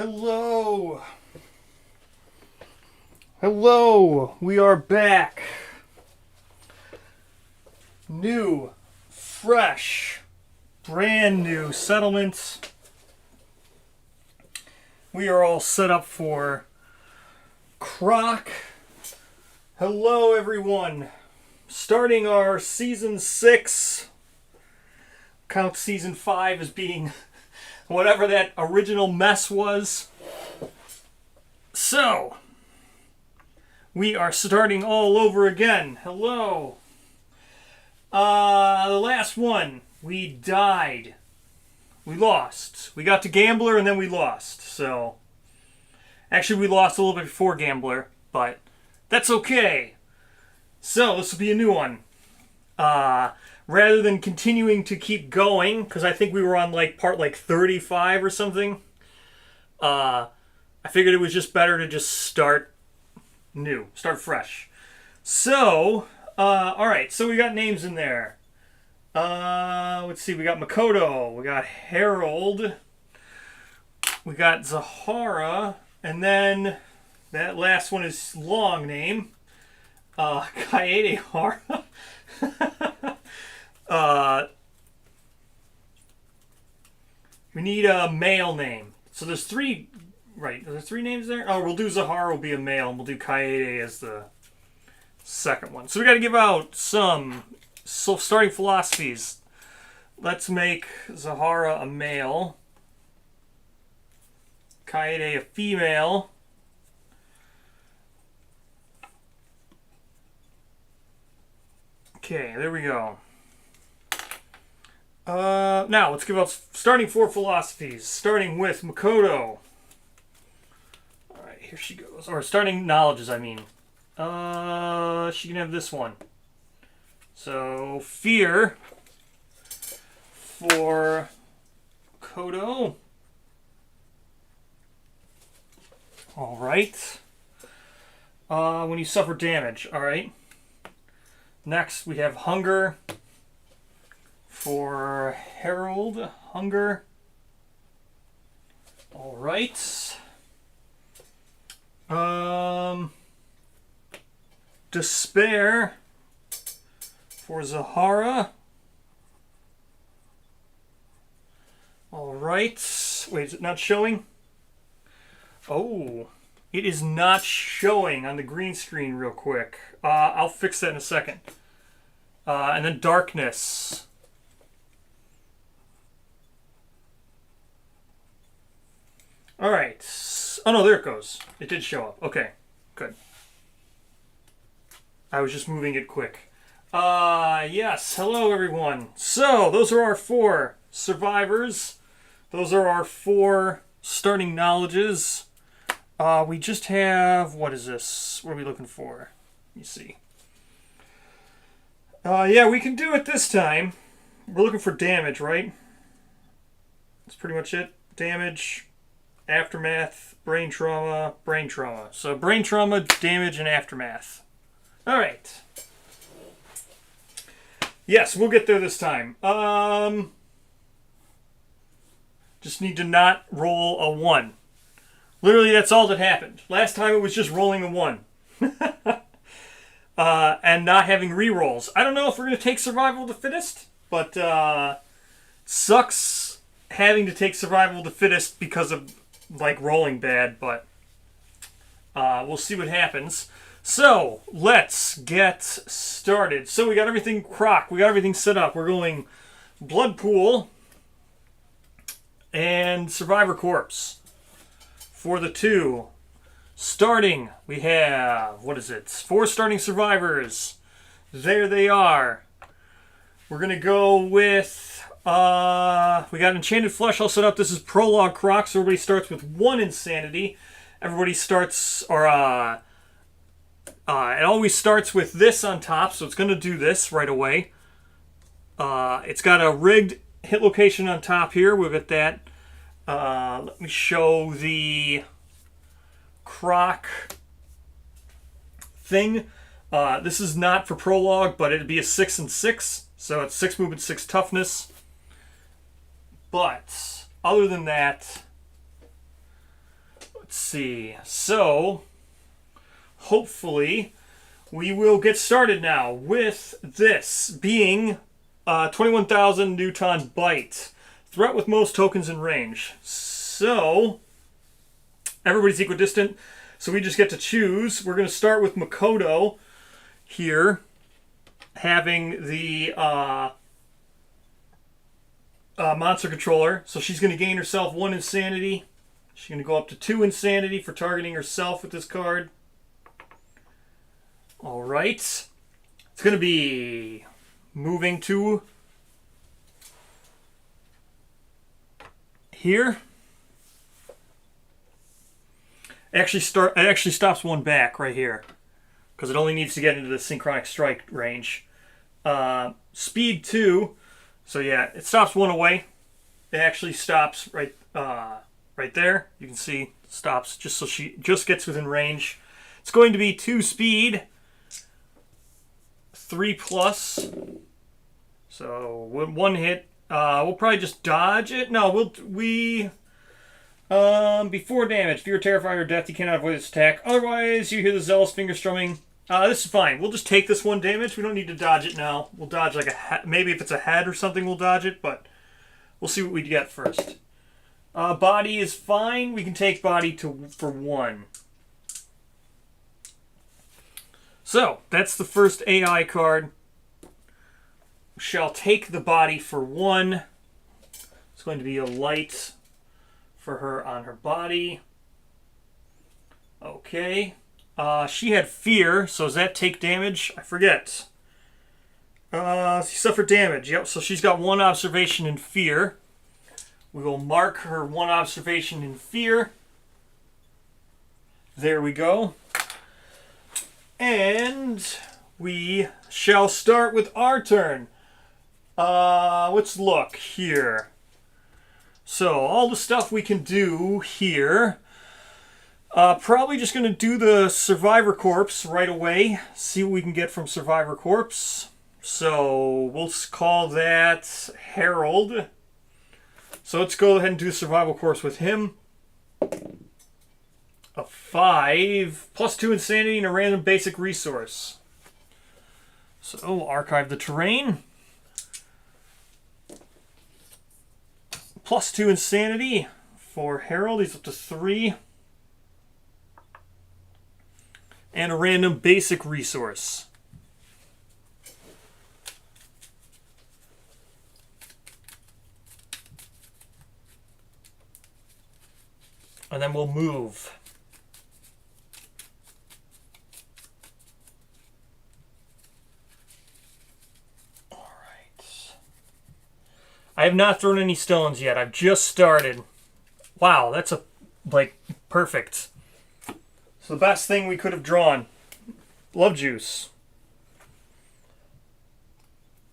Hello. Hello. We are back. New, fresh, brand new settlements. We are all set up for Croc. Hello, everyone. Starting our season 6. Count season 5 as being whatever that original mess was. So, we are starting all over again. Hello. The last one, we died. We lost. We got to Gambler and then we lost. So, actually we lost a little bit before Gambler, but that's okay. So, this will be a new one. Rather than continuing to keep going, because I think we were on part 35 or something, I figured it was just better to just start new, start fresh. So, alright, so we got names in there. Let's see, we got Makoto, we got Harold, we got Zahara, and then that last one is long name. Kaede Hara. We need a male name. So there's three, right? Are there three names there? Oh, we'll do Zahara will be a male, and we'll do Kaede as the second one. So we got to give out some starting philosophies. Let's make Zahara a male, Kaede a female, okay, there we go. Now, let's give out starting 4 philosophies, starting with Makoto. Alright, here she goes. Or starting knowledges, I mean. She can have this one. So, fear for Makoto. Alright. When you suffer damage, alright. Next, we have hunger for Harold. Hunger. Alright. Despair for Zahara. Alright. Wait, is it not showing? Oh, it is not showing on the green screen real quick. I'll fix that in a second. And then darkness. Alright. Oh no, there it goes. It did show up. Okay, good. I was just moving it quick. Yes, hello everyone. So, those are our 4 survivors. Those are our 4 starting knowledges. We just have, what is this? What are we looking for? Let me see. Yeah, we can do it this time. We're looking for damage, right? That's pretty much it. Damage, aftermath, brain trauma, brain trauma. So brain trauma, damage, and aftermath. Alright. Yes, we'll get there this time. Just need to not roll a 1. Literally, that's all that happened. Last time it was just rolling a 1. And not having rerolls. I don't know if we're going to take Survival of the Fittest, but sucks having to take Survival of the Fittest because of, rolling bad, but we'll see what happens. So, let's get started. So, we got everything Croc. We got everything set up. We're going Blood Pool and Survivor Corpse. For the 2, starting, we have, what is it? 4 starting survivors. There they are. We're going to go with, we got Enchanted Flesh all set up. This is Prologue Croc, so everybody starts with 1 insanity. Everybody starts, or, it always starts with this on top, so it's going to do this right away. It's got a rigged hit location on top here. We'll get that. Let me show the Croc thing. This is not for Prologue, but it'd be a 6 and 6. So it's 6 movement, 6 toughness. But other than that, Let's see. So, hopefully, we will get started now with this being 21,000 Newton bite. Threat with most tokens in range. So, everybody's equidistant. So we just get to choose. We're going to start with Makoto here, having the monster controller. So she's going to gain herself 1 insanity. She's going to go up to 2 insanity for targeting herself with this card. All right. It's going to be moving to here. It actually stops 1 back right here because it only needs to get into the synchronic strike range. Speed 2. So yeah, it stops 1 away. It actually stops right there. You can see it stops just so she just gets within range. It's going to be 2 speed, 3+. So 1 hit. We'll probably just dodge it. No, before damage, if you're terrified or death, you cannot avoid this attack. Otherwise, you hear the zealous finger strumming. This is fine. We'll just take this 1 damage. We don't need to dodge it now. We'll dodge like maybe if it's a head or something, we'll dodge it, but we'll see what we get first. Body is fine. We can take body for 1. So, that's the first AI card. Shall take the body for 1. It's going to be a light for her on her body. Okay. She had fear, so does that take damage? I forget. She suffered damage. Yep, so she's got 1 observation in fear. We will mark her 1 observation in fear. There we go. And we shall start with our turn. Let's look here. So, all the stuff we can do here. Probably just going to do the Survivor Corpse right away. See what we can get from Survivor Corpse. So, we'll call that Harold. So, let's go ahead and do Survival Corpse with him. A 5, +2 insanity, and a random basic resource. So, archive the terrain. +2 insanity for Harold. He's up to 3. And a random basic resource. And then we'll move. I have not thrown any stones yet. I've just started. Wow, that's perfect. So the best thing we could have drawn. Love juice.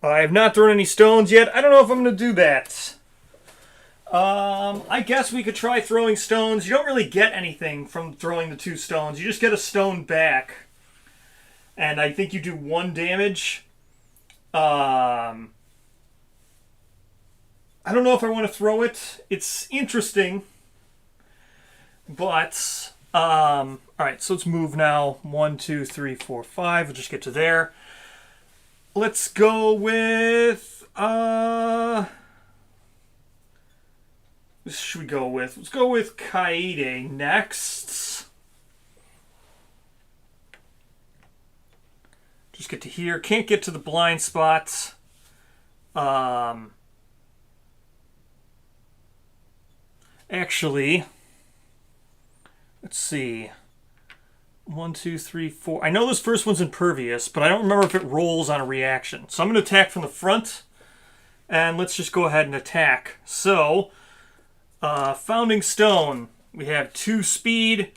I have not thrown any stones yet. I don't know if I'm going to do that. I guess we could try throwing stones. You don't really get anything from throwing the 2 stones. You just get a stone back. And I think you do 1 damage. I don't know if I want to throw it. It's interesting. But, alright, so let's move now. 1, 2, 3, 4, 5. We'll just get to there. Let's go with, what should we go with? Let's go with Kaede next. Just get to here. Can't get to the blind spots. Actually, let's see. 1, 2, 3, 4. I know this first one's impervious, but I don't remember if it rolls on a reaction. So I'm going to attack from the front. And let's just go ahead and attack. So, Founding Stone. We have 2 speed.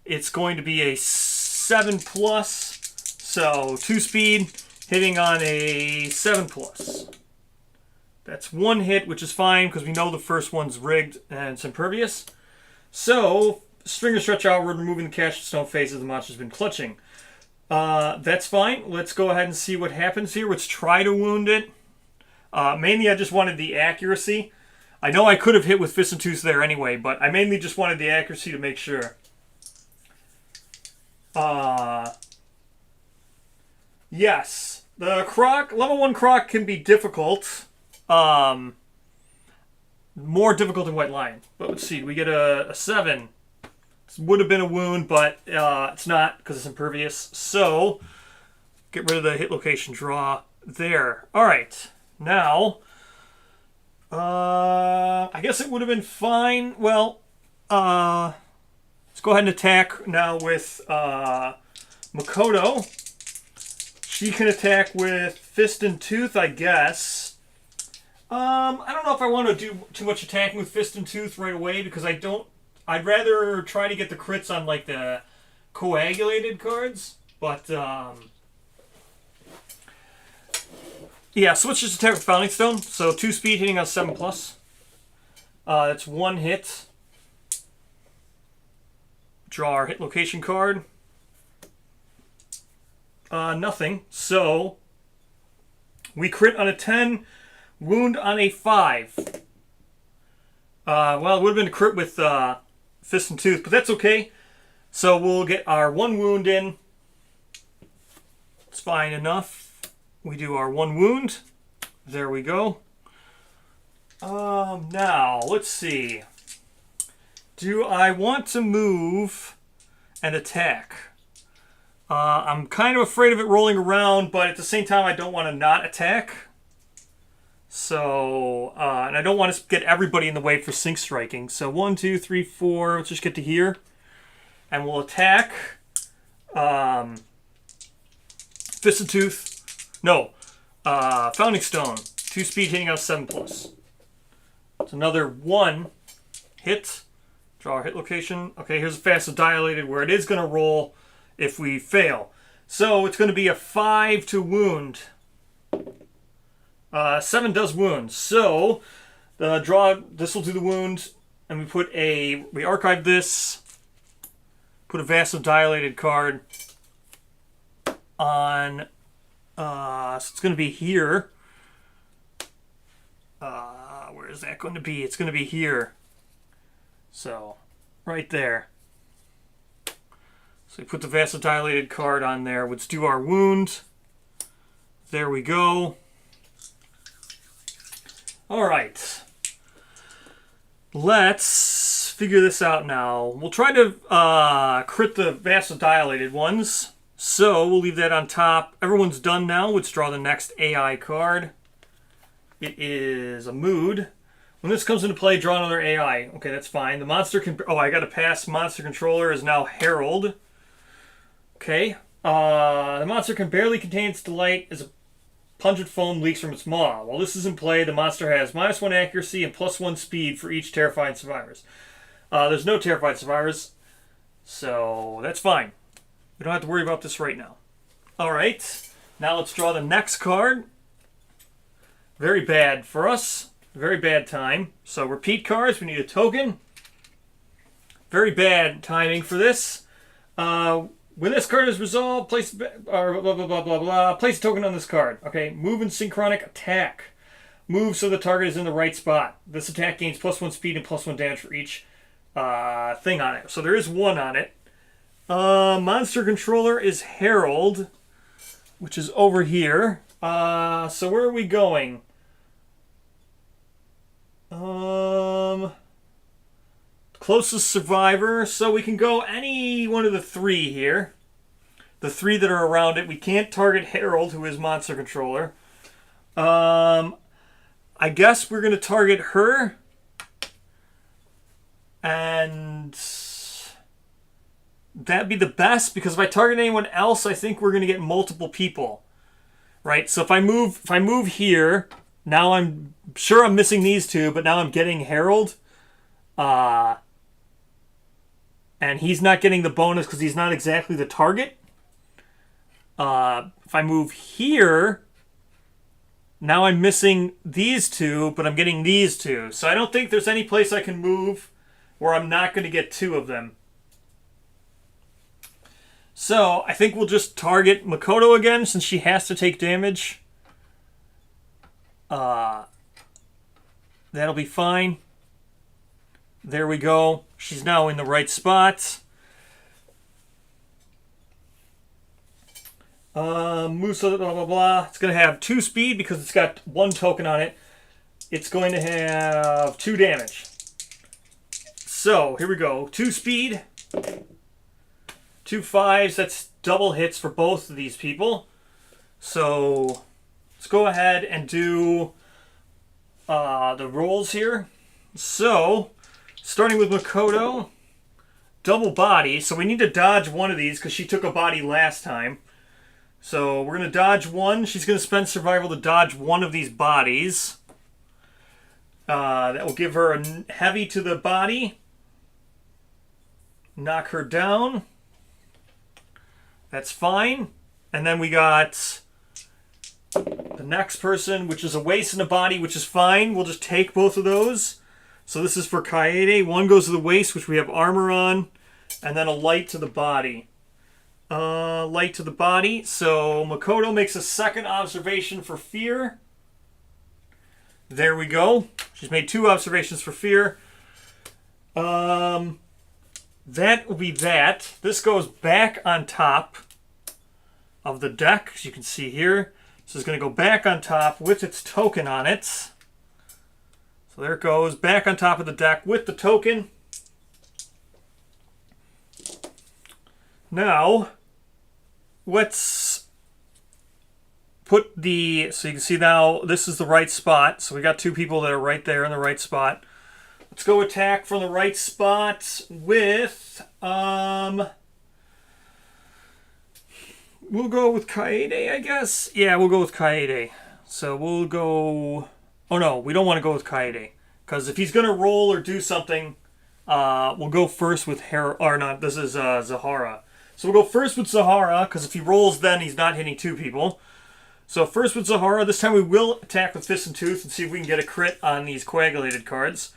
It's going to be a 7+. So 2 speed hitting on a 7+. That's 1 hit, which is fine because we know the first one's rigged and it's impervious. So, Stringer Stretch Outward, removing the cast stone phases the monster's been clutching. That's fine. Let's go ahead and see what happens here. Let's try to wound it. Mainly I just wanted the accuracy. I know I could have hit with Fist and Tooth there anyway, but I mainly just wanted the accuracy to make sure. Uh, yes. The Croc, level 1 Croc can be difficult. More difficult than White Lion. But let's see, we get a 7. This would have been a wound, but it's not because it's impervious. So, get rid of the hit location draw there. Alright, now, I guess it would have been fine. Well, let's go ahead and attack now with Makoto. She can attack with Fist and Tooth, I guess. I don't know if I want to do too much attacking with Fist and Tooth right away because I don't. I'd rather try to get the crits on like the coagulated cards, but yeah. So let's just attack with Founding Stone. So 2 speed hitting on 7+. That's 1 hit. Draw our hit location card. Nothing. So we crit on a 10. Wound on a 5. Well, it would have been a crit with Fist and Tooth, but that's okay. So we'll get our 1 wound in. It's fine enough. We do our 1 wound. There we go. Now, let's see. Do I want to move and attack? I'm kind of afraid of it rolling around, but at the same time, I don't want to not attack. So, and I don't want to get everybody in the way for sync striking. So 1, 2, 3, 4. Let's just get to here. And we'll attack. Fist and Tooth. No. Founding Stone. 2 speed hitting on 7+. It's another 1 hit. Draw our hit location. Okay, here's a fast dilated where it is going to roll if we fail. So it's going to be a 5 to wound. 7 does wound. So the draw, this will do the wound, and we archive this, put a vasodilated card on, so it's going to be here. Where is that going to be? It's going to be here. So, right there. So we put the vasodilated card on there. Let's do our wound. There we go. All right. Let's figure this out now. We'll try to crit the vasodilated ones. So we'll leave that on top. Everyone's done now. Let's draw the next AI card. It is a mood. When this comes into play, draw another AI. Okay, that's fine. The monster can... Oh, I got to pass. Monster controller is now Herald. Okay. The monster can barely contain its delight as a pungent foam leaks from its maw. While this is in play, the monster has -1 accuracy and +1 speed for each terrifying survivors. There's no terrified survivors, so that's fine. We don't have to worry about this right now. All right. Now let's draw the next card. Very bad for us. Very bad time. So repeat cards. We need a token. Very bad timing for this. When this card is resolved, place blah, blah, blah, blah, blah, blah. Place a token on this card. Okay, move and synchronic attack. Move so the target is in the right spot. This attack gains +1 speed and +1 damage for each thing on it. So there is 1 on it. Monster controller is Herald, which is over here. So where are we going? Closest survivor. So we can go any one of the 3 here. The 3 that are around it. We can't target Herald, who is monster controller. I guess we're going to target her. And that'd be the best, because if I target anyone else, I think we're going to get multiple people. Right? So if I move here, now I'm sure I'm missing these 2, but now I'm getting Herald. And he's not getting the bonus because he's not exactly the target. If I move here, now I'm missing these 2, but I'm getting these 2. So I don't think there's any place I can move where I'm not going to get 2 of them. So I think we'll just target Makoto again since she has to take damage. That'll be fine. There we go. She's now in the right spot. Musa, blah, blah, blah. It's going to have 2 speed because it's got 1 token on it. It's going to have 2 damage. So, here we go. 2 speed. 2 5s. That's double hits for both of these people. So, let's go ahead and do the rolls here. So, starting with Makoto. Double body. So, we need to dodge one of these because she took a body last time. So we're going to dodge one. She's going to spend survival to dodge one of these bodies. That will give her a heavy to the body. Knock her down. That's fine. And then we got the next person, which is a waist and a body, which is fine. We'll just take both of those. So this is for Kaede. One goes to the waist, which we have armor on. And then a light to the body. Light to the body. So Makoto makes a second observation for fear. There we go. She's made 2 observations for fear. That will be that. This goes back on top of the deck, as you can see here. This is going to go back on top with its token on it. So there it goes, back on top of the deck with the token. Now, let's put the, so you can see now this is the right spot. So we got 2 people that are right there in the right spot. Let's go attack from the right spot with, we'll go with Kaede, I guess. Yeah, we'll go with Kaede. So we'll go, oh no, we don't want to go with Kaede. Because if he's going to roll or do something, we'll go first with this is Zahara. So we'll go first with Zahara, because if he rolls then he's not hitting 2 people. So first with Zahara, this time we will attack with Fist and Tooth and see if we can get a crit on these coagulated cards.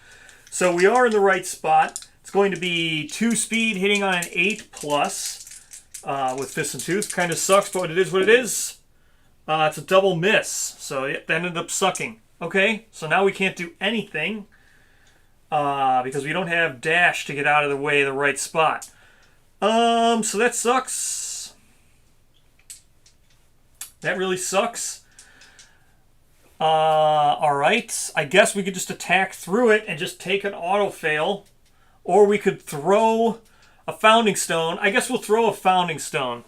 So we are in the right spot. It's going to be 2 speed hitting on an 8+ with Fist and Tooth. Kind of sucks, but it is what it is. It's a double miss, so that ended up sucking. Okay, so now we can't do anything because we don't have dash to get out of the way of the right spot. So that sucks. That really sucks. Alright. I guess we could just attack through it and just take an auto fail. Or we could throw a Founding Stone. I guess we'll throw a Founding Stone.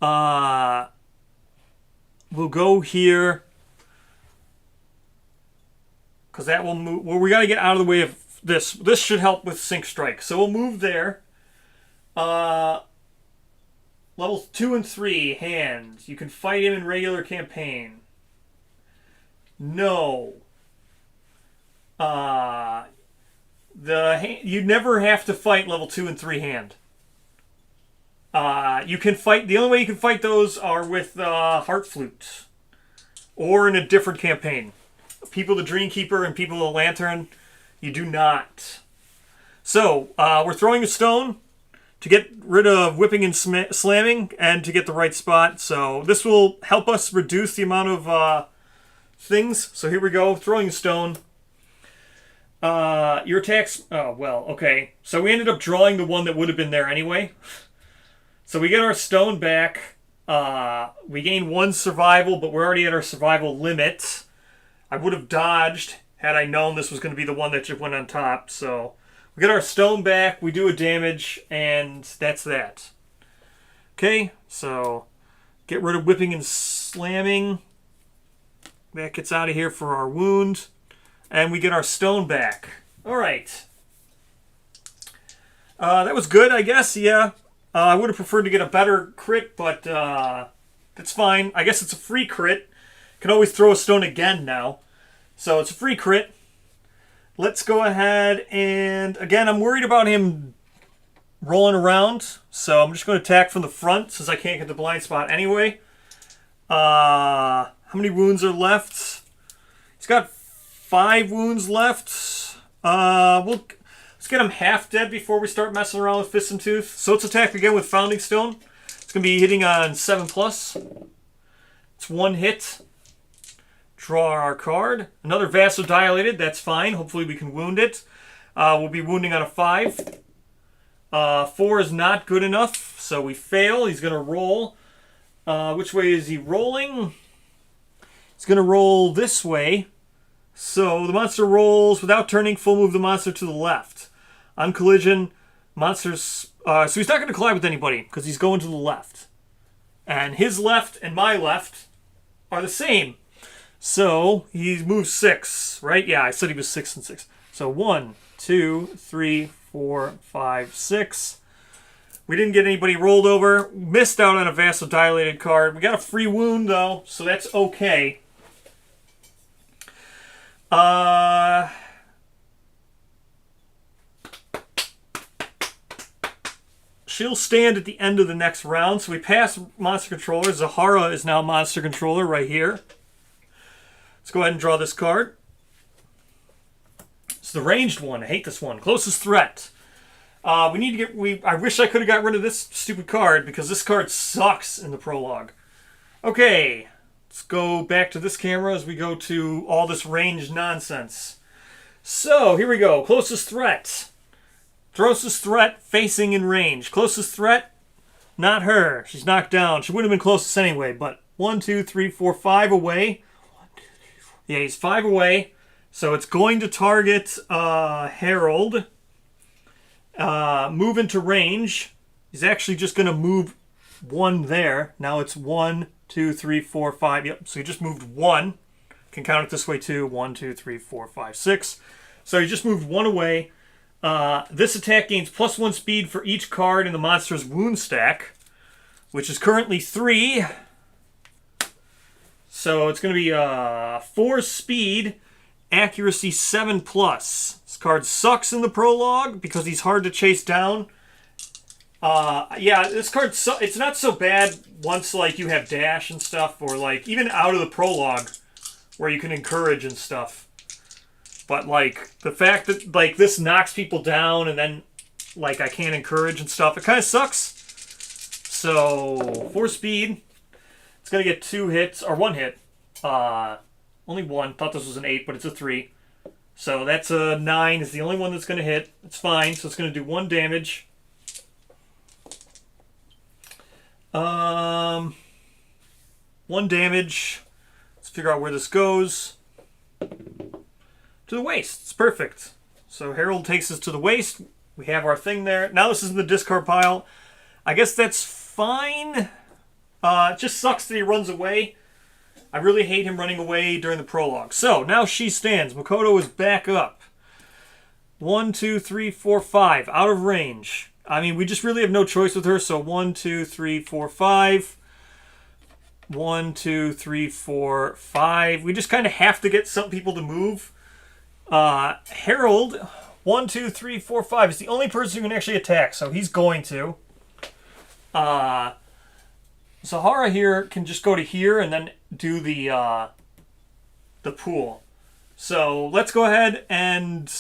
We'll go here. Because that will move. Well, we got to get out of the way of this. This should help with Sync Strike. So we'll move there. Level 2 and 3, hands. You can fight him in regular campaign. No. You never have to fight level 2 and 3 hand. You can fight. The only way you can fight those are with Heart Flute, or in a different campaign. People the Dreamkeeper and People the Lantern, you do not. So we're throwing a stone to get rid of whipping and slamming and to get the right spot. So this will help us reduce the amount of things. So here we go, throwing a stone. Your attacks, oh, well, okay. So we ended up drawing the one that would have been there anyway. So we get our stone back. We gain 1 survival, but we're already at our survival limit. I would have dodged had I known this was going to be the one that just went on top. So we get our stone back, we do a damage, and that's that. Okay, so get rid of whipping and slamming. That gets out of here for our wound. And we get our stone back. Alright. That was good, I guess, yeah. I would have preferred to get a better crit, but that's fine. I guess it's a free crit. Can always throw a stone again now. So it's a free crit. Let's go ahead and, again, I'm worried about him rolling around. So I'm just going to attack from the front since I can't get the blind spot anyway. How many wounds are left? He's got 5 wounds left. Let's get him half dead before we start messing around with Fist and Tooth. So let's attack again with Founding Stone. It's going to be hitting on 7+. It's 1 hit. Draw our card. Another Vasodilated. That's fine. Hopefully we can wound it. We'll be wounding on a 5. 4 is not good enough, so we fail. He's going to roll. Which way is he rolling? He's going to roll this way. So the monster rolls without turning, full move the monster to the left. On collision, monsters... so he's not going to collide with anybody because he's going to the left. And his left and my left are the same. So he moves 6, right? Yeah, I said he was 6 and 6. So 1, 2, 3, 4, 5, 6. We didn't get anybody rolled over. Missed out on a vasodilated card. We got a free wound, though, so that's okay. She'll stand at the end of the next round, so we pass Monster Controller. Zahara is now Monster Controller right here. Let's go ahead and draw this card. It's the ranged one. I hate this one. Closest threat. We need to get... I wish I could have got rid of this stupid card because this card sucks in the prologue. Okay. Let's go back to this camera as we go to all this ranged nonsense. So, here we go. Closest threat. Closest threat facing in range. Closest threat, not her. She's knocked down. She wouldn't have been closest anyway, but 1, 2, 3, 4, 5 away. Yeah, he's 5 away. So it's going to target Harold. Move into range. He's actually just going to move 1 there. Now it's 1, 2, 3, 4, 5. Yep, so he just moved 1. Can count it this way too. 1, 2, 3, 4, 5, 6. So he just moved 1 away. This attack gains +1 speed for each card in the monster's wound stack, which is currently 3. So it's going to be 4 speed, accuracy 7+. This card sucks in the prologue because he's hard to chase down. Yeah, this card it's not so bad once like you have dash and stuff, or like even out of the prologue where you can encourage and stuff. But like the fact that like this knocks people down and then like I can't encourage and stuff, it kind of sucks. So 4 speed. It's gonna get 2 hits or 1 hit. Only 1. Thought this was an 8, but it's a 3. So that's a 9. Is the only one that's gonna hit. It's fine. So it's gonna do 1 damage. 1 damage. Let's figure out where this goes. To the waist. It's perfect. So Harold takes us to the waist. We have our thing there. Now this is in the discard pile. I guess that's fine. It just sucks that he runs away. I really hate him running away during the prologue. So now she stands. Makoto is back up. 1, 2, 3, 4, 5. Out of range. I mean, we just really have no choice with her. So 1, 2, 3, 4, 5. 1, 2, 3, 4, 5. We just kind of have to get some people to move. Harold, 1, 2, 3, 4, 5 is the only person who can actually attack, so he's going to. Zahara here can just go to here and then do the pool. So let's go ahead and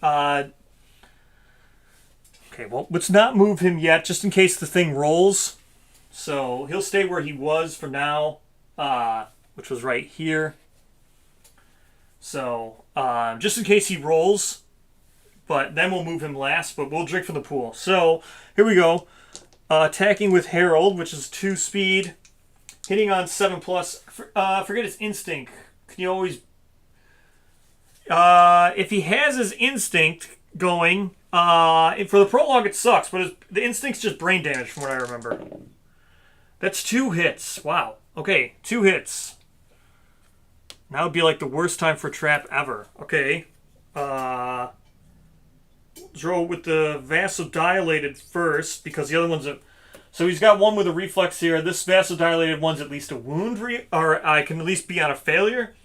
okay, well, let's not move him yet, just in case the thing rolls. So he'll stay where he was for now, which was right here. So, just in case he rolls, but then we'll move him last, but we'll drink from the pool. So, here we go. Attacking with Harold, which is 2 speed. Hitting on 7+. Forget his instinct. Can you always... if he has his instinct going, for the prologue it sucks, but the instinct's just brain damage from what I remember. That's 2 hits. Wow. Okay, 2 hits. Now would be like the worst time for trap ever. Okay. Draw with the vasodilated first because the other one's a... So he's got one with a reflex here. This vasodilated one's at least a wound, or I can at least be on a failure.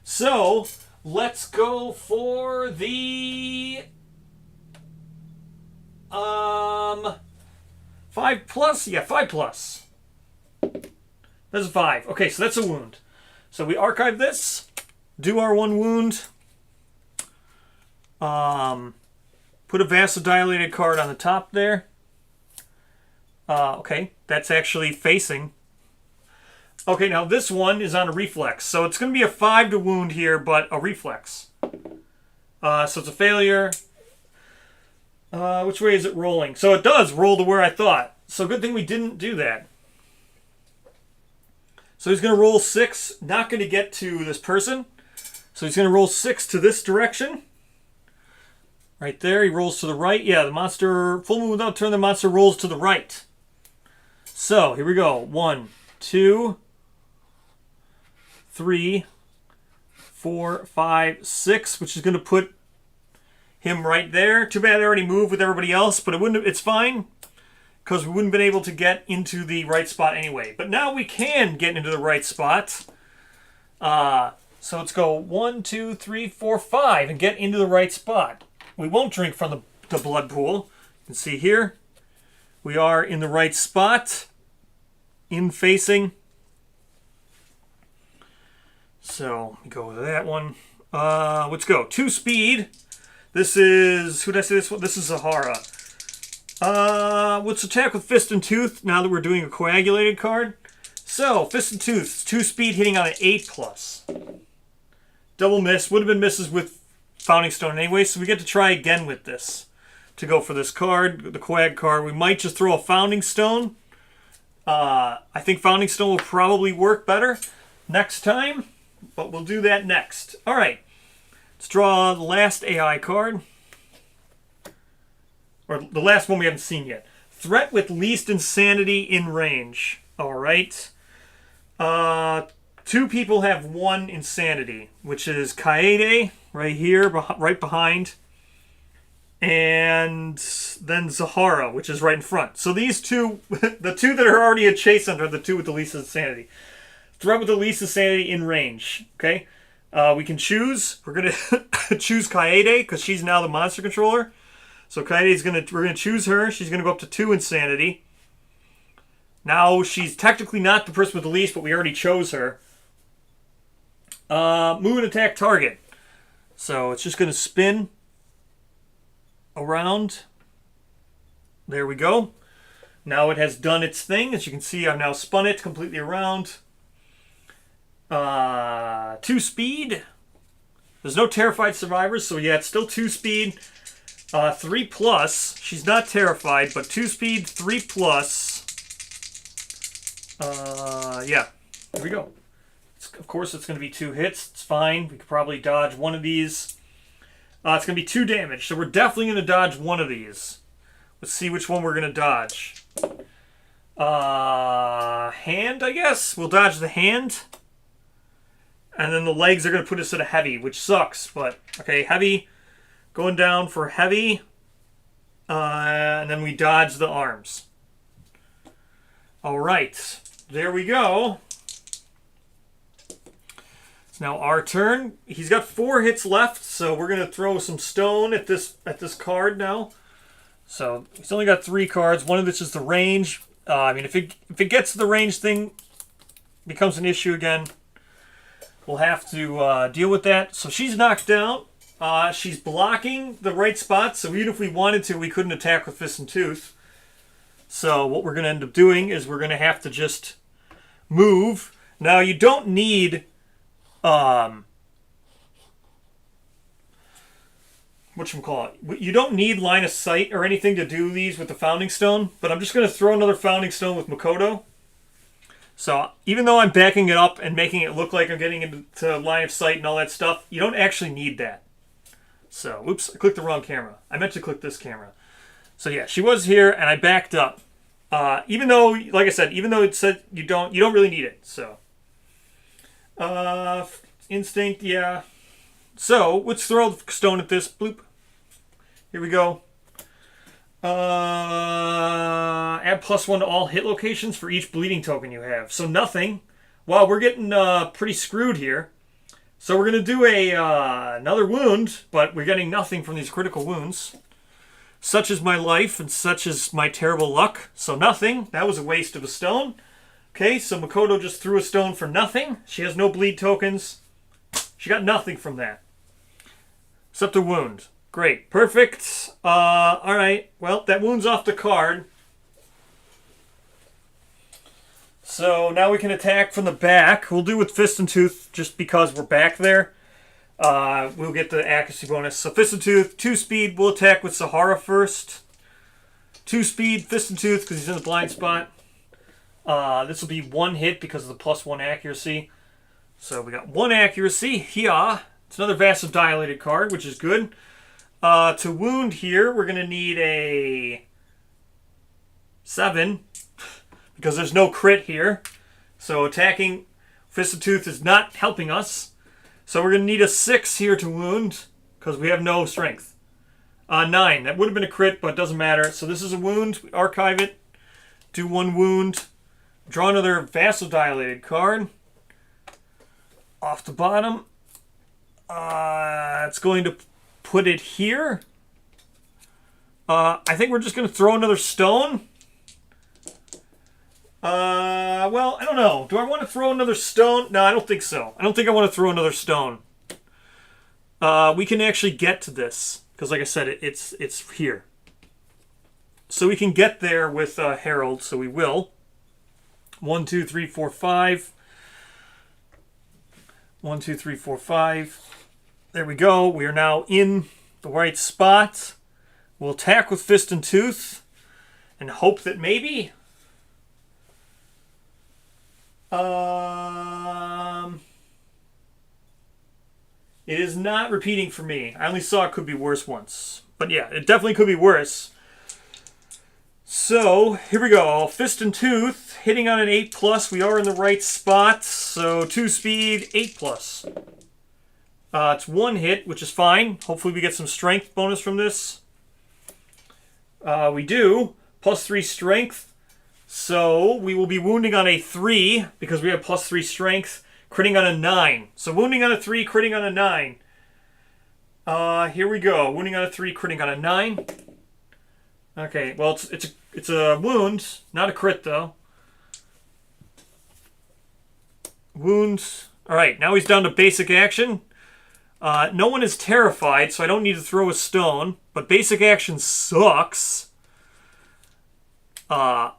So let's go for the 5+. Yeah, 5+. That's a 5. Okay, so that's a wound. So we archive this, do our 1 wound, put a vasodilated card on the top there. Okay, that's actually facing. Okay, now this one is on a reflex. So it's going to be a 5 to wound here, but a reflex. So it's a failure. Which way is it rolling? So it does roll to where I thought. So good thing we didn't do that. So he's going to roll 6. Not going to get to this person. So he's going to roll 6 to this direction. Right there. He rolls to the right. Yeah, the monster, full move without turn, the monster rolls to the right. So here we go. 1, 2, 3, 4, 5, 6, which is going to put him right there. Too bad I already moved with everybody else, but it's fine because we wouldn't have been able to get into the right spot anyway. But now we can get into the right spot. So let's go 1, 2, 3, 4, 5 and get into the right spot. We won't drink from the blood pool. You can see here we are in the right spot, in facing. So we go with that one. Let's go 2 speed. This is, who did I say this one? This is Zahara. Let's attack with Fist and Tooth now that we're doing a coagulated card. So, Fist and Tooth, 2 speed hitting on an 8+. Double miss. Would have been misses with Founding Stone anyway, so we get to try again with this. To go for this card, the coag card. We might just throw a Founding Stone. I think Founding Stone will probably work better next time, but we'll do that next. Alright, let's draw the last AI card. Or the last one we haven't seen yet. Threat with least insanity in range. Alright. 2 people have 1 insanity, which is Kaede, right here, right behind. And then Zahara, which is right in front. So these 2, the 2 that are already adjacent are the 2 with the least insanity. Threat with the least insanity in range. Okay? We can choose. We're going to choose Kaede, because she's now the monster controller. So Kaede's we're going to choose her. She's going to go up to 2 insanity. Now, she's technically not the person with the least, but we already chose her. Move and attack target. So it's just going to spin around. There we go. Now it has done its thing. As you can see, I've now spun it completely around. 2 speed. There's no terrified survivors, so yeah, it's still 2 speed. 3+. She's not terrified, but 2 speed, 3+. Yeah, here we go. Of course, it's going to be 2 hits. It's fine. We could probably dodge one of these. It's going to be 2 damage, so we're definitely going to dodge one of these. Let's see which one we're going to dodge. Hand, I guess. We'll dodge the hand. And then the legs are going to put us at a heavy, which sucks. But, okay, heavy. Going down for heavy. And then we dodge the arms. All right. There we go. It's now our turn. He's got 4 hits left, so we're going to throw some stone at this card now. So he's only got 3 cards. One of which is the range. I mean, if it gets to the range thing, becomes an issue again, we'll have to deal with that. So she's knocked down. She's blocking the right spot, so even if we wanted to, we couldn't attack with Fist and Tooth. So what we're going to end up doing is we're going to have to just move. Now, you don't need... whatchamacallit? You don't need line of sight or anything to do these with the Founding Stone, but I'm just going to throw another Founding Stone with Makoto. So even though I'm backing it up and making it look like I'm getting into line of sight and all that stuff, you don't actually need that. So, oops, I clicked the wrong camera. I meant to click this camera. So yeah, she was here and I backed up. Even though, like I said, even though it said you don't really need it. So, instinct, yeah. So let's throw the stone at this. Bloop. Here we go. Add +1 to all hit locations for each bleeding token you have. So nothing. Wow, we're getting pretty screwed here. So we're going to do another wound, but we're getting nothing from these critical wounds. Such is my life, and such is my terrible luck. So nothing. That was a waste of a stone. Okay, so Makoto just threw a stone for nothing. She has no bleed tokens. She got nothing from that. Except a wound. Great. Perfect. Alright. Well, that wound's off the card. So now we can attack from the back. We'll do with Fist and Tooth just because we're back there. We'll get the accuracy bonus. So Fist and Tooth, 2 speed. We'll attack with Sahara first. 2 speed, Fist and Tooth because he's in the blind spot. This will be 1 hit because of the +1 accuracy. So we got 1 accuracy. Here. It's another vasodilated card, which is good. To wound here, we're going to need a 7 because there's no crit here. So attacking Fist of Tooth is not helping us. So we're going to need a 6 here to wound because we have no strength. 9. That would have been a crit, but it doesn't matter. So this is a wound. We archive it. Do 1 wound. Draw another vasodilated card. Off the bottom. It's going to put it here. I think we're just going to throw another stone. Well, I don't know. Do I want to throw another stone? No, I don't think so. I don't think I want to throw another stone. We can actually get to this. Because like I said, it's here. So we can get there with Herald, so we will. 1, 2, 3, 4, 5. 1, 2, 3, 4, 5. There we go. We are now in the right spot. We'll attack with Fist and Tooth and hope that maybe... It is not repeating for me. I only saw it could be worse once. But yeah, it definitely could be worse. So, here we go. Fist and Tooth, hitting on an 8+. We are in the right spot. So, 2 speed, 8+. It's 1 hit, which is fine. Hopefully we get some strength bonus from this. We do. +3 strength. So, we will be wounding on a 3, because we have +3 strength. Critting on a 9. So, wounding on a 3, critting on a 9. Here we go. Wounding on a 3, critting on a 9. Okay, well, it's a wound, not a crit, though. Wounds. Alright, now he's down to basic action. No one is terrified, so I don't need to throw a stone. But basic action sucks. For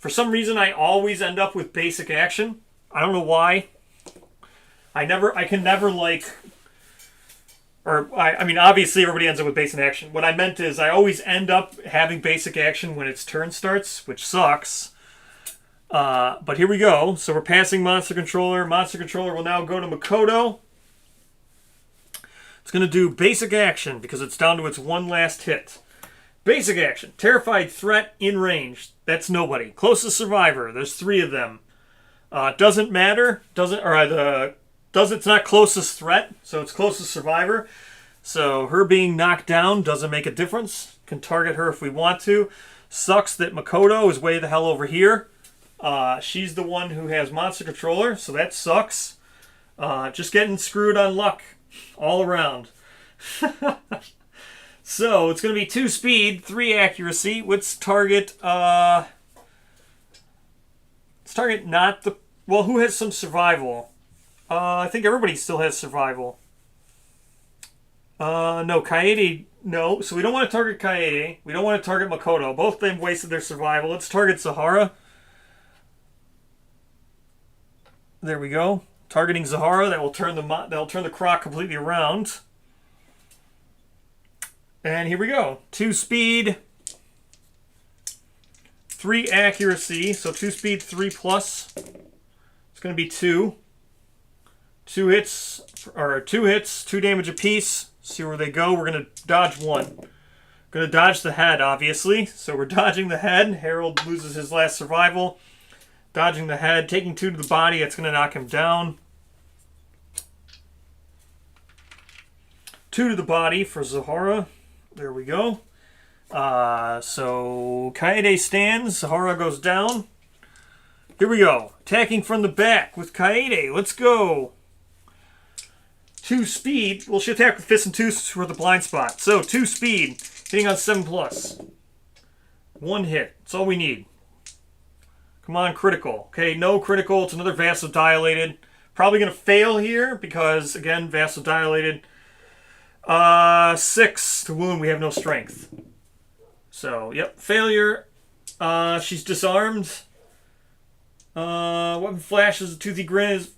some reason, I always end up with basic action. I don't know why. I can never, like... I mean, obviously everybody ends up with basic action. What I meant is I always end up having basic action when its turn starts, which sucks. But here we go. So we're passing Monster Controller. Monster Controller will now go to Makoto. It's going to do basic action because it's down to its 1 last hit. Basic action. Terrified threat in range. That's nobody. Closest survivor. There's 3 of them. Doesn't matter. It's not closest threat, so it's closest survivor. So her being knocked down doesn't make a difference. Can target her if we want to. Sucks that Makoto is way the hell over here. She's the one who has Monster Controller, so that sucks. Just getting screwed on luck all around. So it's going to be 2 speed, 3 accuracy. Let's target... let's target not the... Well, who has some survival? I think everybody still has survival. No, Kaede, no. So we don't want to target Kaede. We don't want to target Makoto. Both of them wasted their survival. Let's target Zahara. There we go. Targeting Zahara, that'll turn the Croc completely around. And here we go. 2 speed, 3 accuracy. So 2 speed, 3+. It's going to be 2. 2 hits, 2 damage apiece. See where they go. We're going to dodge 1. Going to dodge the head, obviously. So we're dodging the head. Harold loses his last survival. Dodging the head. Taking 2 to the body. That's going to knock him down. 2 to the body for Zahara. There we go. So Kaede stands. Zahara goes down. Here we go. Attacking from the back with Kaede. Let's go. 2 speed. Well, she attacked with Fist and Tooth for the blind spot. So 2 speed. Hitting on 7+. 1 hit. That's all we need. Come on, critical. Okay, no critical. It's another vasodilated. Probably going to fail here because, again, vasodilated. 6 to wound. We have no strength. So, yep, failure. She's disarmed. Weapon flashes. A toothy grin is...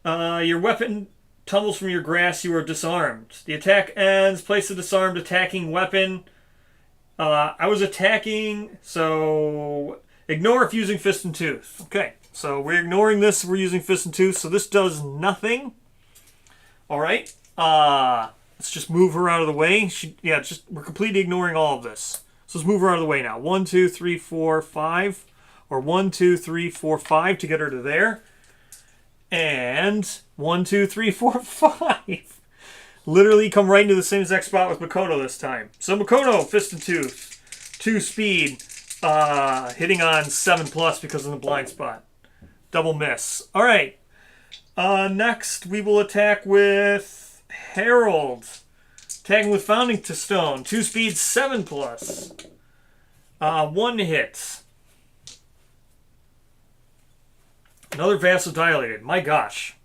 your weapon tumbles from your grasp. You are disarmed. The attack ends. Place the disarmed attacking weapon. I was attacking, so... Ignore if using Fist and Tooth. Okay, so we're ignoring this. We're using Fist and Tooth, so this does nothing. All right. Let's just move her out of the way. We're completely ignoring all of this. So let's move her out of the way now. 1, 2, 3, 4, 5. Or 1, 2, 3, 4, 5 to get her to there. And 1, 2, 3, 4, 5. Literally come right into the same exact spot with Makoto this time. So Makoto, Fist and Tooth. 2 speed. Hitting on 7+ because of the blind spot. Double miss. Alright. Next, we will attack with Herald. Attacking with Founding to Stone. 2 speed, 7+. 1 hit. Another Vasodilated. My gosh.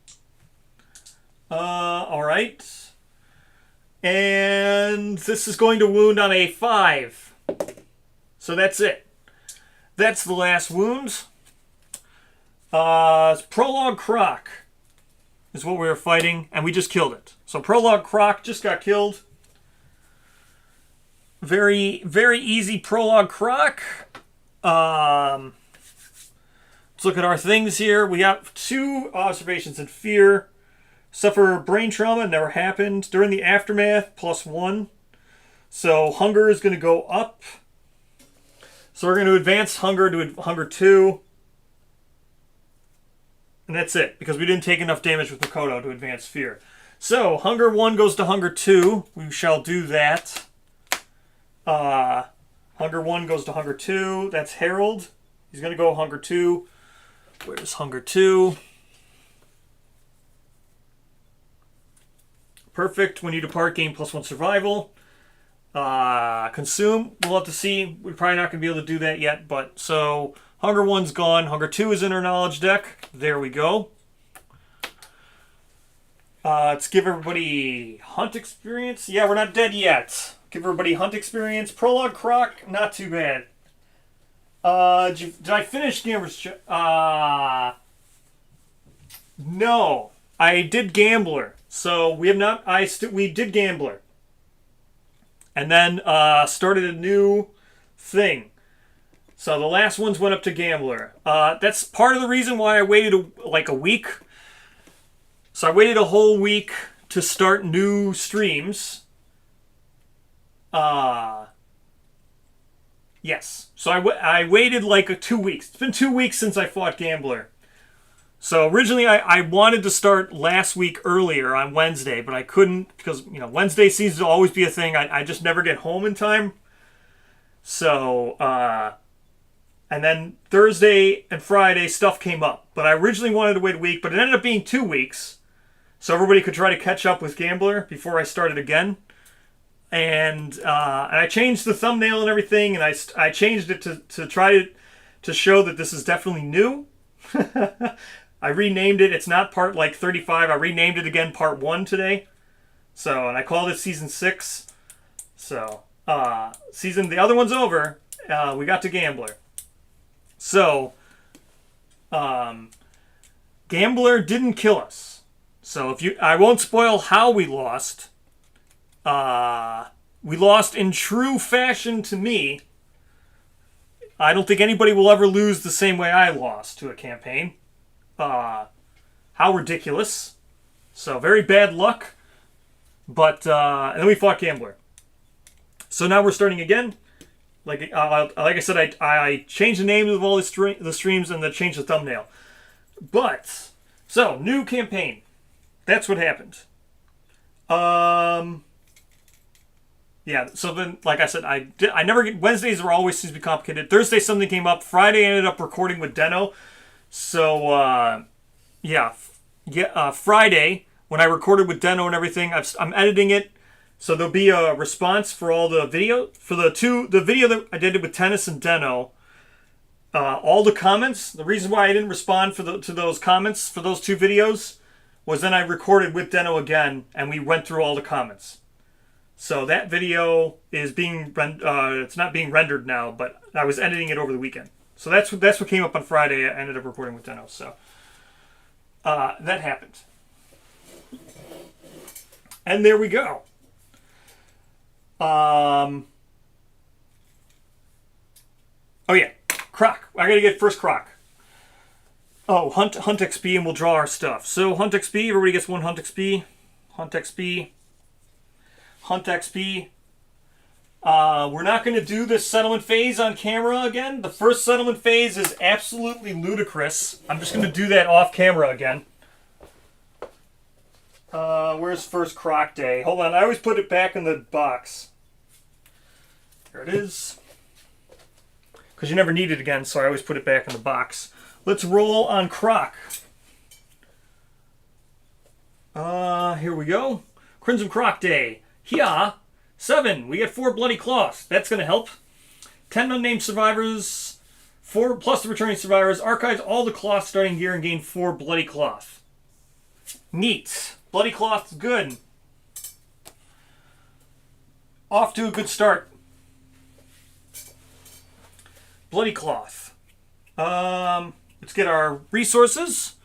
Alright. And this is going to wound on a 5. So that's it. That's the last wound. Prologue Croc is what we were fighting, and we just killed it. So Prologue Croc just got killed. Very, very easy Prologue Croc. Let's look at our things here. We got 2 observations in fear. Suffer brain trauma, never happened. During the aftermath, +1. So hunger is going to go up. So we're going to advance hunger to hunger 2. And that's it, because we didn't take enough damage with Makoto to advance fear. So, hunger 1 goes to hunger 2. We shall do that. Hunger 1 goes to hunger 2. That's Herald. He's going to go hunger 2. Where's hunger 2? Perfect. When you depart, gain +1 survival. Consume, we'll have to see. We're probably not going to be able to do that yet, but so hunger 1's gone. Hunger 2 is in our knowledge deck. There we go. Let's give everybody hunt experience. Yeah, we're not dead yet. Give everybody hunt experience. Prologue Croc, not too bad. Did I finish Gambler's? No, I did Gambler. So we have not. We did Gambler. And then started a new thing. So the last ones went up to Gambler. That's part of the reason why I waited like a week. So I waited a whole week to start new streams. Yes. So I waited like 2 weeks. It's been 2 weeks since I fought Gambler. So originally I wanted to start last week earlier on Wednesday, but I couldn't because, Wednesday seems to always be a thing. I just never get home in time. So, and then Thursday and Friday stuff came up. But I originally wanted to wait a week, but it ended up being 2 weeks. So everybody could try to catch up with Gambler before I started again. And I changed the thumbnail and everything, and I changed it to try to show that this is definitely new. I renamed it. It's not part 35. I renamed it again part 1 today. So, and I called it season 6. So, the other one's over. We got to Gambler. So, Gambler didn't kill us. So I won't spoil how we lost. We lost in true fashion to me. I don't think anybody will ever lose the same way I lost to a campaign. How ridiculous. So very bad luck. But and then we fought Gambler. So now we're starting again. Like I said, I changed the names of all the streams and then changed the thumbnail. But so new campaign. That's what happened. Yeah, so then, like I said, I never get... Wednesdays are always seems to be complicated. Thursday, something came up. Friday, I ended up recording with Deno. So, Friday, when I recorded with Deno and everything, I'm editing it. So there'll be a response for all the video. For the video that I did with Tennis and Deno, all the comments, the reason why I didn't respond to those comments for those 2 videos was then I recorded with Deno again, and we went through all the comments. So that video is being it's not being rendered now, but I was editing it over the weekend. So that's what came up on Friday. I ended up recording with Deno. So that happened. And there we go. Oh yeah, Croc. I gotta get first Croc. Oh, Hunt XP, and we'll draw our stuff. So Hunt XP, everybody gets one Hunt XP. Hunt XP. Hunt XP. We're not going to do this settlement phase on camera again. The first settlement phase is absolutely ludicrous. I'm just going to do that off camera again. Where's first Croc Day? Hold on, I always put it back in the box. There it is. Because you never need it again, so I always put it back in the box. Let's roll on Croc. Here we go. Crimson Croc Day. Here. 7. We get 4 bloody cloths. That's going to help. 10 unnamed survivors. 4 plus the returning survivors. Archives all the cloths starting gear and gain 4 bloody cloth. Neat. Bloody cloth's good. Off to a good start. Bloody cloth. Let's get our resources.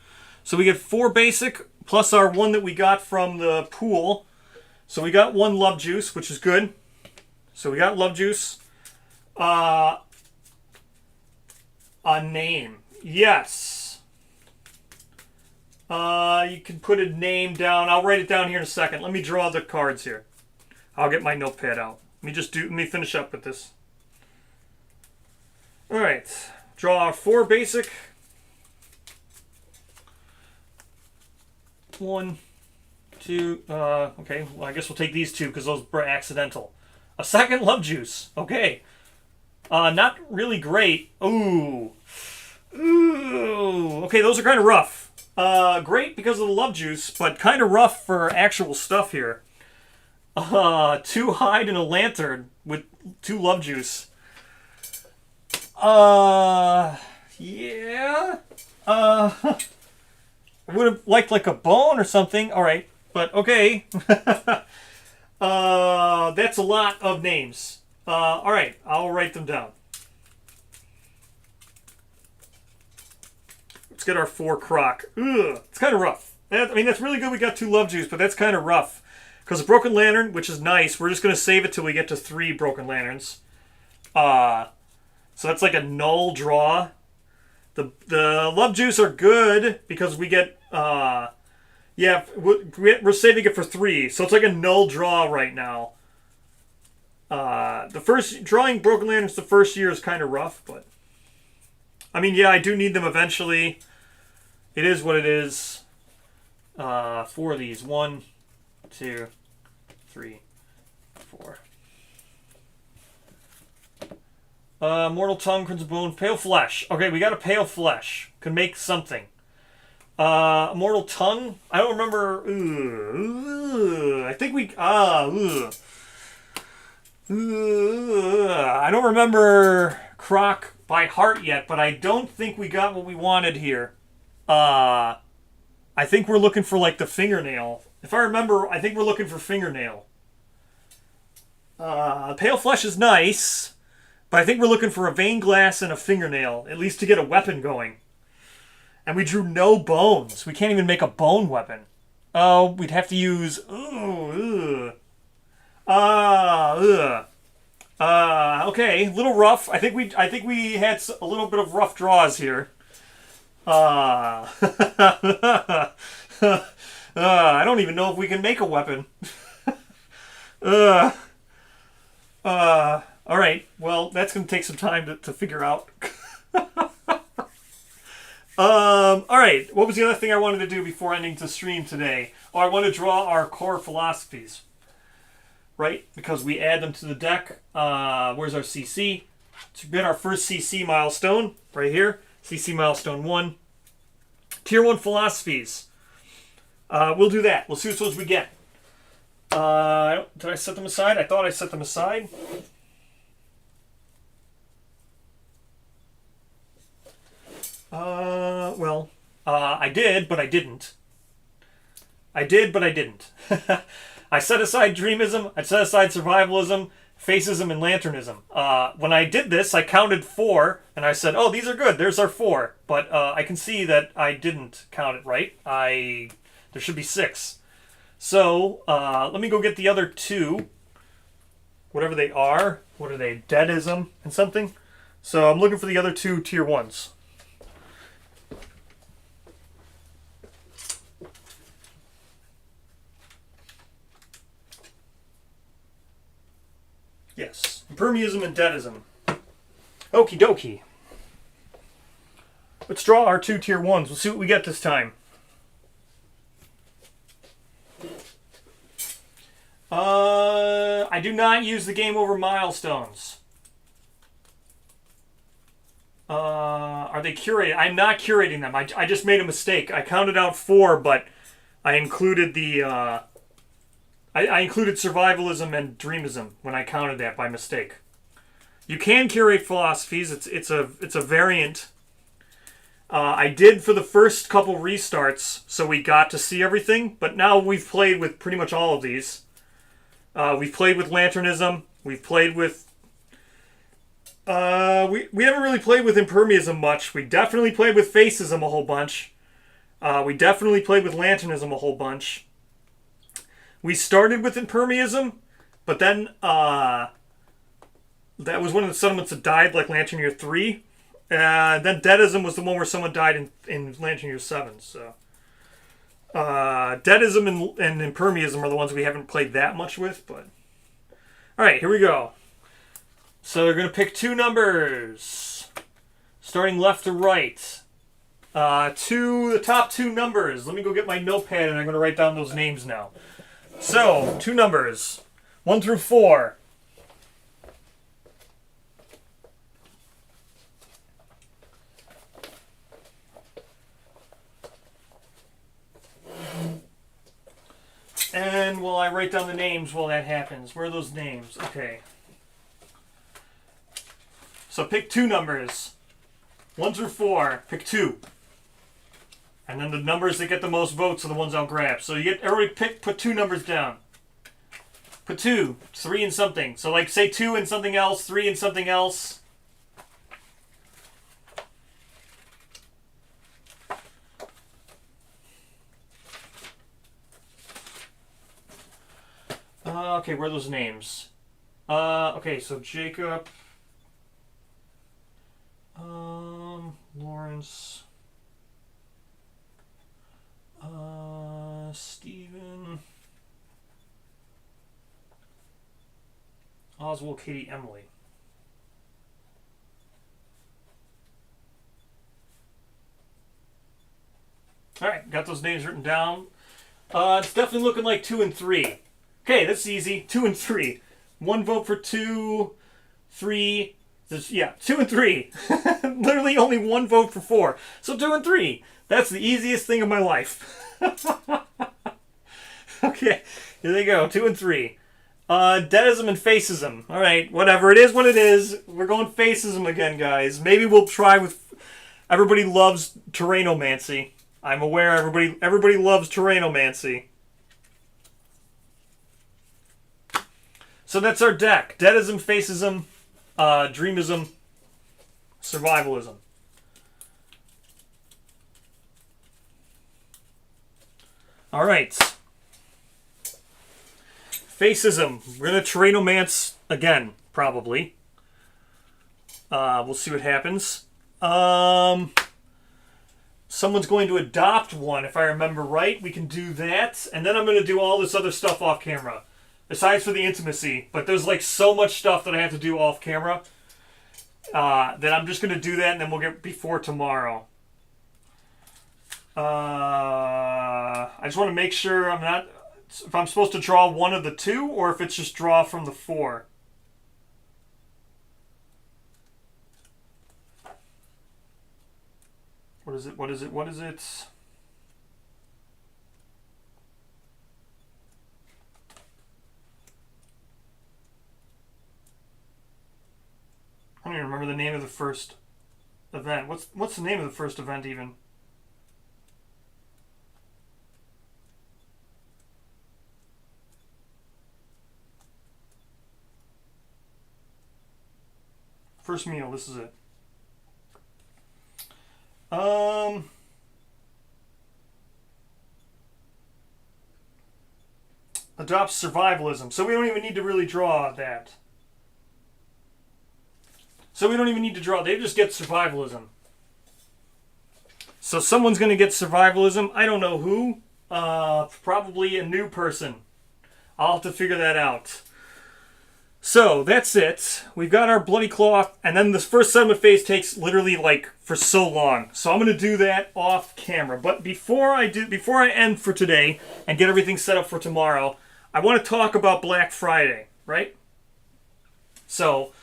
So we get 4 basic plus our 1 that we got from the pool. So we got 1 love juice, which is good. So we got love juice. A name. Yes. You can put a name down. I'll write it down here in a second. Let me draw the cards here. I'll get my notepad out. Let me finish up with this. All right. Draw 4 basic. 1, 2, okay, well, I guess we'll take these 2 because those were accidental. A second love juice, okay. Not really great. Ooh. Ooh. Okay, those are kind of rough. Great because of the love juice, but kind of rough for actual stuff here. 2 hide and a lantern with 2 love juice. Yeah. I would have liked like a bone or something. All right. But okay. That's a lot of names. All right. I'll write them down. Let's get our 4 Croc. Ugh, it's kind of rough. I mean, that's really good we got 2 love juice, but that's kind of rough. Because a broken lantern, which is nice, we're just going to save it till we get to 3 broken lanterns. So that's like a null draw. The love juice are good because we get... yeah, we're saving it for 3, so it's like a null draw right now. The first drawing broken lanterns the first year is kind of rough, but I mean, yeah, I do need them eventually. It is what it is. 4 of these. 1, 2, 3, 4. Mortal Tongue, Crimson Bone, Pale Flesh. Okay, we got a Pale Flesh. Can make something. Mortal Tongue? I don't remember. I think we... I don't remember Croc by heart yet, but I don't think we got what we wanted here. I think we're looking for, like, the fingernail. If I remember, I think we're looking for fingernail. Pale Flesh is nice, but I think we're looking for a vein glass and a fingernail, at least to get a weapon going. And we drew no bones. We can't even make a bone weapon. Oh, we'd have to use... okay, a little rough. I think we had a little bit of rough draws here. I don't even know if we can make a weapon. All right. Well, that's going to take some time to figure out. All right. What was the other thing I wanted to do before ending the stream today? Oh, I want to draw our core philosophies. Right? Because we add them to the deck. Where's our CC? To get our first CC milestone. Right here. CC milestone 1. Tier 1 philosophies. We'll do that. We'll see which ones we get. Did I set them aside? I thought I set them aside. I did, but I didn't. I did, but I didn't. I set aside dreamism, I set aside survivalism, faceism, and lanternism. When I did this, I counted 4, and I said, oh, these are good, there's our 4. But I can see that I didn't count it right. There should be 6. So, let me go get the other 2. Whatever they are. What are they? Deadism and something? So I'm looking for the other two tier 1s. Yes. Impermeism and Deadism. Okie dokie. Let's draw our two tier 1s. We'll see what we get this time. I do not use the game over milestones. Are they curated? I'm not curating them. I just made a mistake. I counted out 4, but I included the I included survivalism and dreamism when I counted that by mistake. You can curate philosophies. It's a variant. I did for the first couple restarts, so we got to see everything. But now we've played with pretty much all of these. We've played with Lanternism. We've played with... we haven't really played with Impermeism much. We definitely played with Facism a whole bunch. We definitely played with Lanternism a whole bunch. We started with Impermeism, but then that was one of the settlements that died, like Lantern Year 3. Then Deadism was the one where someone died in Lantern Year 7. So Deadism and Impermeism are the ones we haven't played that much with. But all right, here we go. So they're going to pick 2 numbers, starting left to right. The top 2 numbers. Let me go get my notepad, and I'm going to write down those names now. So, 2 numbers, 1 through 4. And while I write down the names while that happens, where are those names? Okay. So pick 2 numbers, 1 through 4. Pick 2. And then the numbers that get the most votes are the ones I'll grab. So you get everybody put 2 numbers down. Put 2, 3 and something. So like say 2 and something else, 3 and something else. Okay, where are those names? Okay, so Jacob, Lawrence, Stephen, Oswald, Katie, Emily. Alright, got those names written down. It's definitely looking like 2 and 3. Okay, that's easy. 2 and 3. 1 vote for 2, 3. Yeah, 2 and 3. Literally only 1 vote for 4. So 2 and 3. That's the easiest thing of my life. Okay, here they go. 2 and 3. Deadism and Facism. Alright, whatever. It is what it is. We're going Facism again, guys. Maybe we'll try with... Everybody loves Terrainomancy. I'm aware everybody loves Terrainomancy. So that's our deck. Deadism, Facism, Dreamism, Survivalism. Alright. Facism. We're going to Terrainomance again, probably. We'll see what happens. Someone's going to adopt one, if I remember right. We can do that. And then I'm going to do all this other stuff off camera. Besides for the intimacy. But there's like so much stuff that I have to do off camera. That I'm just going to do that and then we'll get before tomorrow. I just want to make sure I'm not... If I'm supposed to draw one of the 2 or if it's just draw from the 4. What is it? What is it? What is it? I don't even remember the name of the first event. What's the name of the first event even? First meal, this is it. Adopts survivalism. So we don't even need to really draw that. So we don't even need to draw. They just get survivalism. So someone's going to get survivalism. I don't know who. Probably a new person. I'll have to figure that out. So that's it. We've got our bloody cloth, and then this first settlement phase takes literally like for so long. So I'm going to do that off camera. But before I end for today and get everything set up for tomorrow, I want to talk about Black Friday, right? So,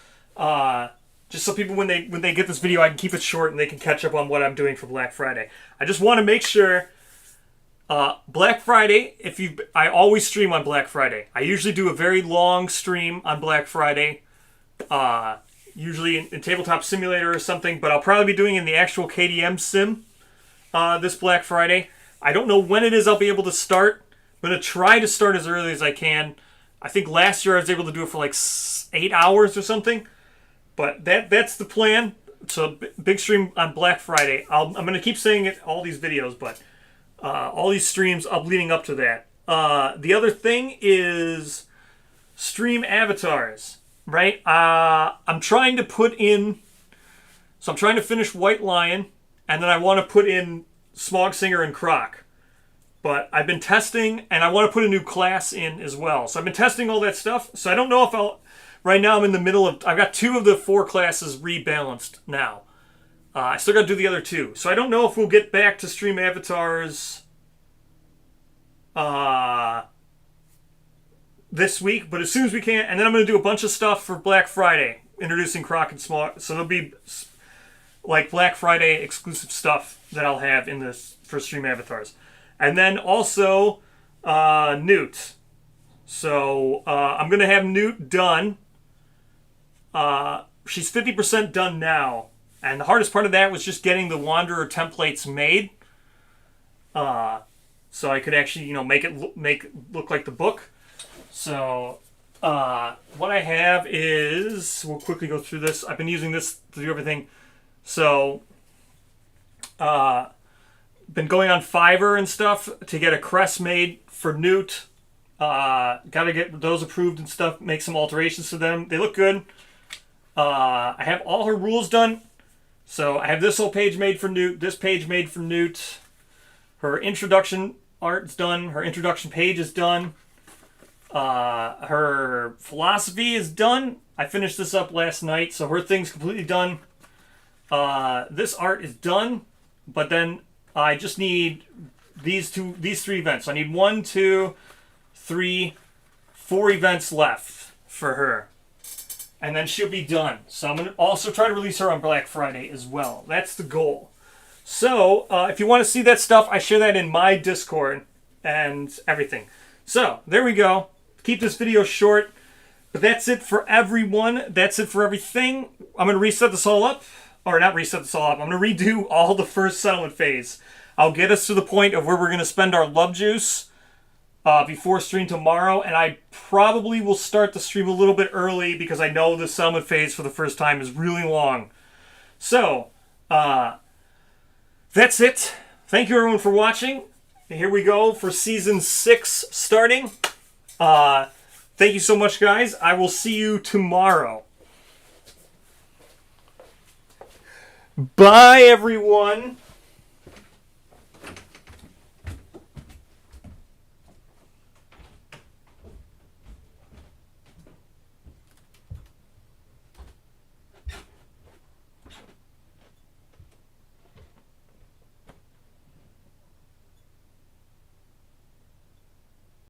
just so people when they get this video, I can keep it short and they can catch up on what I'm doing for Black Friday. I just want to make sure. Black Friday, I always stream on Black Friday. I usually do a very long stream on Black Friday, usually in Tabletop Simulator or something, but I'll probably be doing it in the actual KDM sim this Black Friday. I don't know when it is I'll be able to start. I'm going to try to start as early as I can. I think last year I was able to do it for like 8 hours or something, but that's the plan. So big stream on Black Friday. I'm going to keep saying it all these videos, but all these streams leading up to that. The other thing is stream avatars, right? I'm trying to finish White Lion, and then I want to put in Smog Singer and Croc. But I've been testing, and I want to put a new class in as well. So I've been testing all that stuff. So I don't know if I'll... Right now I'm in the middle of... I've got 2 of the 4 classes rebalanced now. I still got to do the other 2. So I don't know if we'll get back to stream avatars this week, but as soon as we can. And then I'm going to do a bunch of stuff for Black Friday, introducing Croc and Smog. So there'll be like Black Friday exclusive stuff that I'll have in this for stream avatars. And then also Newt. So I'm going to have Newt done. She's 50% done now. And the hardest part of that was just getting the Wanderer templates made, so I could actually, make it look like the book. So what I have is, we'll quickly go through this. I've been using this to do everything. So been going on Fiverr and stuff to get a crest made for Newt. Got to get those approved and stuff. Make some alterations to them. They look good. I have all her rules done. So I have this whole page made for Newt, this page made for Newt. Her introduction art's done. Her introduction page is done. Her philosophy is done. I finished this up last night, so her thing's completely done. This art is done, but then I just need these 3 events. So I need 1, 2, 3, 4 events left for her. And then she'll be done. So I'm going to also try to release her on Black Friday as well. That's the goal. So if you want to see that stuff, I share that in my Discord and everything. So there we go. Keep this video short. But that's it for everyone. That's it for everything. I'm going to reset this all up. Or not reset this all up. I'm going to redo all the first settlement phase. I'll get us to the point of where we're going to spend our love juice before stream tomorrow, and I probably will start the stream a little bit early because I know the settlement phase for the first time is really long. So, that's it. Thank you everyone for watching. Here we go for season 6 starting. Thank you so much, guys. I will see you tomorrow. Bye, everyone.